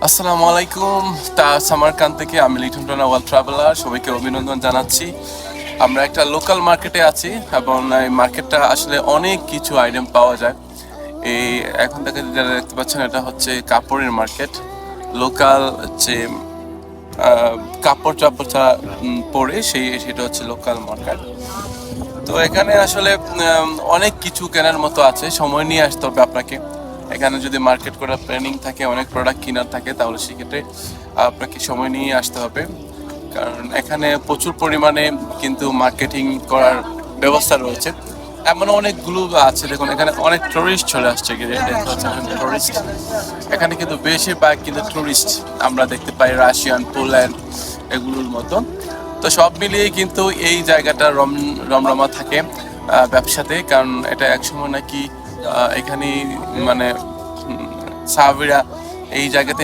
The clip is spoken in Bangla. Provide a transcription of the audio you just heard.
আসসালামু আলাইকুম। সামারকান্দ থেকে আমি লিটন রানা ওয়ার্ল্ড ট্রাভেলার, সবাইকে অভিনন্দন জানাচ্ছি। আমরা একটা লোকাল মার্কেটে আছি এবং এই মার্কেটটা আসলে অনেক কিছু আইটেম পাওয়া যায়। এই এখন থেকে যারা দেখতে পাচ্ছেন, এটা হচ্ছে কাপড়ের মার্কেট। লোকাল যে কাপড় চাপড় যা পরে সেটা হচ্ছে লোকাল মার্কেট। তো এখানে আসলে অনেক কিছু কেনার মতো আছে, সময় নিয়ে আসতে হবে আপনাকে। এখানে যদি মার্কেট করার প্ল্যানিং থাকে, অনেক প্রোডাক্ট কেনার থাকে, তাহলে সেক্ষেত্রে আপনাকে সময় নিয়ে আসতে হবে। কারণ এখানে প্রচুর পরিমাণে কিন্তু মার্কেটিং করার ব্যবস্থা রয়েছে। এমন অনেকগুলো আছে, দেখুন এখানে অনেক টুরিস্ট চলে আসছে। টুরিস্ট এখানে কিন্তু বেশিরভাগ কিন্তু টুরিস্ট আমরা দেখতে পাই, রাশিয়ান, পোল্যান্ড এগুলোর মতো। তো সব মিলিয়ে কিন্তু এই জায়গাটা রমরমা থাকে ব্যবসাতে। কারণ এটা একসময় নাকি এখানে মানে সাহাবিরা এই জায়গাতে